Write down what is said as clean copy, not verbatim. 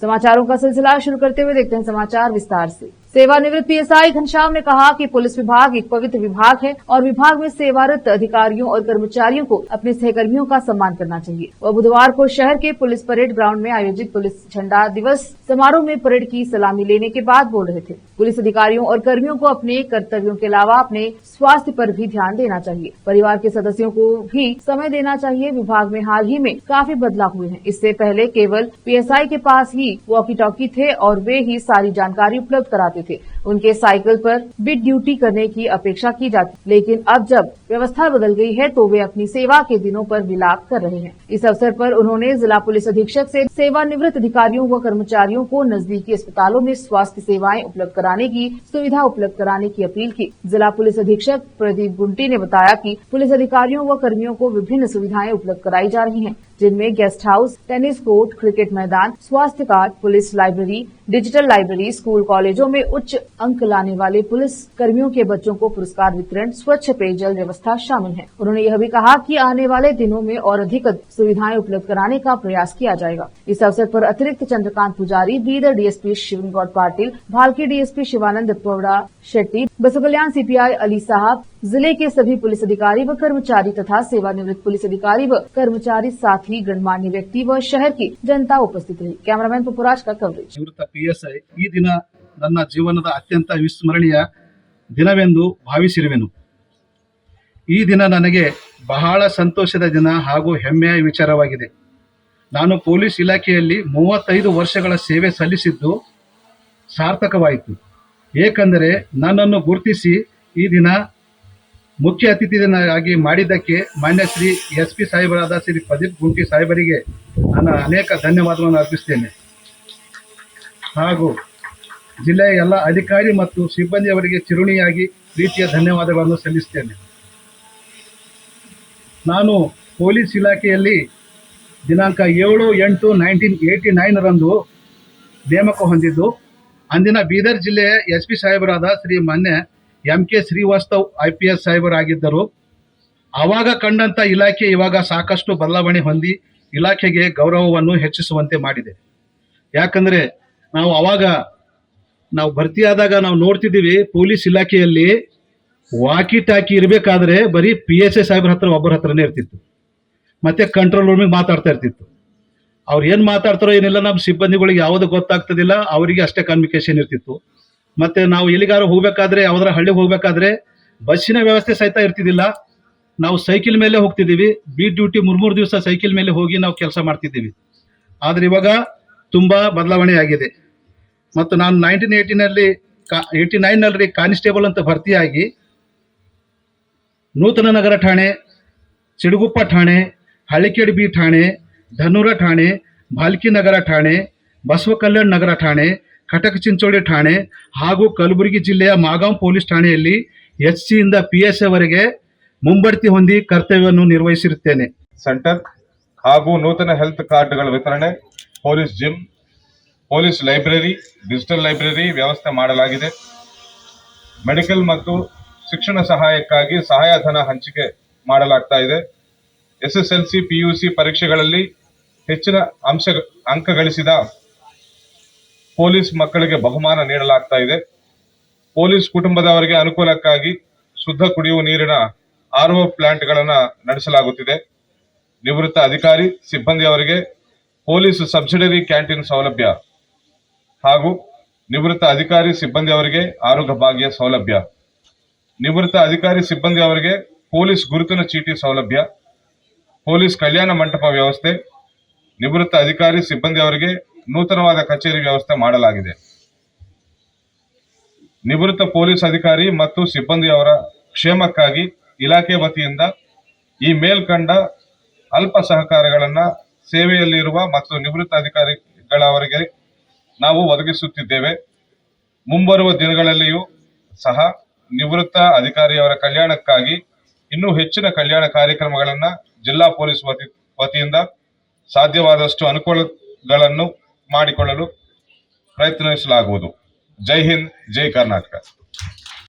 समाचारों का सिलसिला शुरू करते हुए देखते हैं समाचार विस्तार से। सेवानिवृत्त पीएसआई घनश्याम ने कहा कि पुलिस विभाग एक पवित्र विभाग है और विभाग में सेवारत अधिकारियों और कर्मचारियों को अपने सहकर्मियों का सम्मान करना चाहिए। वह बुधवार को शहर के पुलिस परेड ग्राउंड में आयोजित पुलिस झंडा दिवस समारोह में परेड की सलामी लेने के बाद बोल रहे थे। पुलिस अधिकारियों और कर्मियों को अपने कर्तव्यों के अलावा अपने स्वास्थ्य पर भी ध्यान देना चाहिए। परिवार के सदस्यों को भी समय देना चाहिए। विभाग में हाल ही में काफी बदलाव हुए हैं। इससे पहले केवल पीएसआई के पास ही वॉकी टॉकी थे और वे ही सारी जानकारी उपलब्ध कराते थे। उनके साइकिल पर बीट ड्यूटी करने की अपेक्षा की जाती, लेकिन अब जब व्यवस्था बदल गई है तो वे अपनी सेवा के दिनों पर विलाप कर रहे हैं। इस अवसर पर उन्होंने जिला पुलिस अधीक्षक से सेवानिवृत्त अधिकारियों व कर्मचारियों को नजदीकी अस्पतालों में स्वास्थ्य सेवाएं उपलब्ध कराने की सुविधा उपलब्ध कराने की अपील की। जिला पुलिस अधीक्षक प्रदीप गुंटी ने बताया कि पुलिस अधिकारियों व कर्मियों को विभिन्न सुविधाएं उपलब्ध कराई जा रही हैं, जिनमें guest house, tennis court, cricket मैदान, स्वास्थ्य card, police library, digital library, school कॉलेजों में उच्च अंक लाने वाले पुलिस कर्मियों के बच्चों को पुरस्कार वितरण, स्वच्छ पेयजल व्यवस्था शामिल है। उन्होंने यह भी कहा कि आने वाले दिनों में और अधिक सुविधाएं उपलब्ध कराने का प्रयास किया जाएगा। इस अवसर पर अतिरिक्त चंद्रकांत पुजारी, बीदर डीएसपी शिवनगौड पाटिल, भालकी डीएसपी शिवानंद पौड़ा शेट्टी, बसकल्याण सीपीआई अली साहब, जिले के सभी पुलिस अधिकारी व कर्मचारी तथा सेवानिवृत्त पुलिस अधिकारी व कर्मचारी, साथ ही गणमान्य व्यक्ति व शहर की जनता उपस्थित रही। कैमरामैन पपुराज का कवरेज। निवृत्त पीएसಐ ಈ ದಿನ ನನ್ನ ಜೀವನದ ಅತ್ಯಂತ ವಿಸ್ಮರಣೀಯ ದಿನವೆಂದು ಭಾವಿಸಿರುವೆನು। ಈ ದಿನ ನನಗೆ ಬಹಳ ಸಂತೋಷದ ದಿನ ಹಾಗೂ ಹೆಮ್ಮೆಯ ವಿಚಾರವಾಗಿದೆ। ನಾನು ಪೊಲೀಸ್ ಇಲಾಖೆಯಲ್ಲಿ 35 ವರ್ಷಗಳ ಸೇವೆ ಸಲ್ಲಿಸಿದ್ದು ಸಾರ್ಥಕವಾಯಿತು। ಏಕೆಂದರೆ ನನ್ನನ್ನು ಗುರುತಿಸಿ ಈ ದಿನ ಮುಖ್ಯ ಅತಿಥಿಯಾಗಿ ಮಾಡಿದ್ದಕ್ಕೆ ಮಾನ್ಯ ಶ್ರೀ ಎಸ್ಪಿ ಸಾಹೇಬರಾದ ಶ್ರೀ ಪ್ರದೀಪ್ ಗುಂಟಿ ಸಾಹೇಬರಿಗೆ ನಾನು ಅನೇಕ ಧನ್ಯವಾದಗಳನ್ನು ಅರ್ಪಿಸುತ್ತೇನೆ ಹಾಗೂ ಜಿಲ್ಲೆಯ ಎಲ್ಲ ಅಧಿಕಾರಿ ಮತ್ತು ಸಿಬ್ಬಂದಿಯವರಿಗೆ ಚಿರುಣಿಯಾಗಿ ಪ್ರೀತಿಯ ಧನ್ಯವಾದಗಳನ್ನು ಸಲ್ಲಿಸುತ್ತೇನೆ। ನಾನು ಪೊಲೀಸ್ ಇಲಾಖೆಯಲ್ಲಿ ದಿನಾಂಕ 7/8/1989 ರಂದು ನೇಮಕ ಹೊಂದಿದ್ದು, ಅಂದಿನ ಬೀದರ್ ಜಿಲ್ಲೆಯ ಎಸ್ಪಿ ಸಾಹೇಬರಾದ ಶ್ರೀ ಮಾನ್ಯ MK ಶ್ರೀವಾಸ್ತವ್ IPS ಸಾಹೇಬರಾಗಿದ್ದರು। ಆವಾಗ ಕಂಡಂತ ಇಲಾಖೆ ಇವಾಗ ಸಾಕಷ್ಟು ಬದಲಾವಣೆ ಹೊಂದಿ ಇಲಾಖೆಗೆ ಗೌರವವನ್ನು ಹೆಚ್ಚಿಸುವಂತೆ ಮಾಡಿದೆ। ಯಾಕಂದ್ರೆ ನಾವು ಭರ್ತಿಯಾದಾಗ ನಾವು ನೋಡ್ತಿದ್ದೀವಿ, ಪೊಲೀಸ್ ಇಲಾಖೆಯಲ್ಲಿ ವಾಕಿ ಟಾಕಿ ಇರಬೇಕಾದ್ರೆ ಬರೀ PSI ಸಾಹೇಬ್ರ ಹತ್ರ ಒಬ್ಬರ ಹತ್ರನೇ ಇರ್ತಿತ್ತು, ಮತ್ತೆ ಕಂಟ್ರೋಲ್ ರೂಮಿಗೆ ಮಾತಾಡ್ತಾ ಇರ್ತಿತ್ತು। ಅವ್ರು ಏನು ಮಾತಾಡ್ತಾರೋ ಏನಿಲ್ಲ ನಮ್ಮ ಸಿಬ್ಬಂದಿಗಳಿಗೆ ಯಾವುದು ಗೊತ್ತಾಗ್ತದಿಲ್ಲ, ಅವರಿಗೆ ಅಷ್ಟೇ ಕಮ್ಯುನಿಕೇಶನ್ ಇರ್ತಿತ್ತು। ಮತ್ತೆ ನಾವು ಎಲ್ಲಿಗಾರು ಹೋಗಬೇಕಾದ್ರೆ, ಯಾವ್ದಾರ ಹಳ್ಳಿಗೆ ಹೋಗಬೇಕಾದ್ರೆ ಬಸ್ಸಿನ ವ್ಯವಸ್ಥೆ ಸಹಿತ ಇರ್ತಿದ್ದಿಲ್ಲ। ನಾವು ಸೈಕಲ್ ಮೇಲೆ ಹೋಗ್ತಿದ್ದೀವಿ, ಬೀಟ್ ಡ್ಯೂಟಿ 3 ದಿವಸ ಸೈಕಲ್ ಮೇಲೆ ಹೋಗಿ ನಾವು ಕೆಲಸ ಮಾಡ್ತಿದ್ದೀವಿ। ಆದ್ರೆ ಇವಾಗ ತುಂಬಾ ಬದಲಾವಣೆ ಆಗಿದೆ। ಮತ್ತು ನಾನು 1989 ನಲ್ಲಿ ಕಾನ್ಸ್ಟೇಬಲ್ ಅಂತ ಭರ್ತಿಯಾಗಿ ನೂತನ ನಗರ ಠಾಣೆ, ಸಿಡುಗುಪ್ಪ ಠಾಣೆ, ಹಳ್ಳಿಕೇಡ್ ಬಿ ಠಾಣೆ, ಧನ್ನೂರ ಠಾಣೆ, ಭಾಲ್ಕಿ ನಗರ ಠಾಣೆ, ಬಸವ ಕಲ್ಯಾಣ ನಗರ ಠಾಣೆ, ಕಟಕ ಚಿಂಚೋಳಿ ಠಾಣೆ ಹಾಗೂ ಕಲಬುರಗಿ ಜಿಲ್ಲೆಯ ಮಾಗಾಂವ್ ಪೊಲೀಸ್ ಠಾಣೆಯಲ್ಲಿ SC ಇಂದ PSI ವರೆಗೆ ಮುಂಬಡ್ತಿ ಹೊಂದಿ ಕರ್ತವ್ಯವನ್ನು ನಿರ್ವಹಿಸಿರುತ್ತೇನೆ। ಸೆಂಟರ್ ಹಾಗೂ ನೂತನ ಹೆಲ್ತ್ ಕಾರ್ಡ್ಗಳ ವಿತರಣೆ, police gym, police library, digital library ವ್ಯವಸ್ಥೆ ಮಾಡಲಾಗಿದೆ। ಮೆಡಿಕಲ್ ಮತ್ತು ಶಿಕ್ಷಣ ಸಹಾಯಕ್ಕಾಗಿ ಸಹಾಯಧನ ಹಂಚಿಕೆ ಮಾಡಲಾಗ್ತಾ ಇದೆ। SSLC PUC ಪರೀಕ್ಷೆಗಳಲ್ಲಿ ಹೆಚ್ಚಿನ ಅಂಕ ಗಳಿಸಿದ ಪೊಲೀಸ್ ಮಕ್ಕಳಿಗೆ ಬಹುಮಾನ ನೀಡಲಾಗ್ತಾ ಇದೆ। ಪೊಲೀಸ್ ಕುಟುಂಬದವರಿಗೆ ಅನುಕೂಲಕ್ಕಾಗಿ ಶುದ್ಧ ಕುಡಿಯುವ ನೀರಿನ RO ಪ್ಲಾಂಟ್ಗಳನ್ನು ನಡೆಸಲಾಗುತ್ತಿದೆ। ನಿವೃತ್ತ ಅಧಿಕಾರಿ ಸಿಬ್ಬಂದಿಯವರಿಗೆ ಪೊಲೀಸ್ ಸಬ್ಸಿಡರಿ ಕ್ಯಾಂಟೀನ್ ಸೌಲಭ್ಯ ಹಾಗೂ ನಿವೃತ್ತ ಅಧಿಕಾರಿ ಸಿಬ್ಬಂದಿಯವರಿಗೆ ಆರೋಗ್ಯ ಭಾಗ್ಯ ಸೌಲಭ್ಯ, ನಿವೃತ್ತ ಅಧಿಕಾರಿ ಸಿಬ್ಬಂದಿಯವರಿಗೆ ಪೊಲೀಸ್ ಗುರುತಿನ ಚೀಟಿ ಸೌಲಭ್ಯ, ಪೊಲೀಸ್ ಕಲ್ಯಾಣ ಮಂಟಪ ವ್ಯವಸ್ಥೆ, ನಿವೃತ್ತ ಅಧಿಕಾರಿ ಸಿಬ್ಬಂದಿಯವರಿಗೆ ನೂತನವಾದ ಕಚೇರಿ ವ್ಯವಸ್ಥೆ ಮಾಡಲಾಗಿದೆ। ನಿವೃತ್ತ ಪೊಲೀಸ್ ಅಧಿಕಾರಿ ಮತ್ತು ಸಿಬ್ಬಂದಿಯವರ ಕ್ಷೇಮಕ್ಕಾಗಿ ಇಲಾಖೆ ವತಿಯಿಂದ ಈ ಮೇಲ್ಕಂಡ ಅಲ್ಪ ಸಹಕಾರಗಳನ್ನು ಸೇವೆಯಲ್ಲಿರುವ ಮತ್ತು ನಿವೃತ್ತ ಅಧಿಕಾರಿಗಳವರಿಗೆ ನಾವು ಒದಗಿಸುತ್ತಿದ್ದೇವೆ। ಮುಂಬರುವ ದಿನಗಳಲ್ಲಿಯೂ ಸಹ ನಿವೃತ್ತ ಅಧಿಕಾರಿಯವರ ಕಲ್ಯಾಣಕ್ಕಾಗಿ ಇನ್ನೂ ಹೆಚ್ಚಿನ ಕಲ್ಯಾಣ ಕಾರ್ಯಕ್ರಮಗಳನ್ನು ಜಿಲ್ಲಾ ಪೊಲೀಸ್ ವತಿಯಿಂದ ಸಾಧ್ಯವಾದಷ್ಟು ಅನುಕೂಲಗಳನ್ನು ಮಾಡಿಕೊಳ್ಳಲು ಪ್ರಯತ್ನಿಸಲಾಗುವುದು। ಜೈ ಹಿಂದ್, ಜೈ ಕರ್ನಾಟಕ।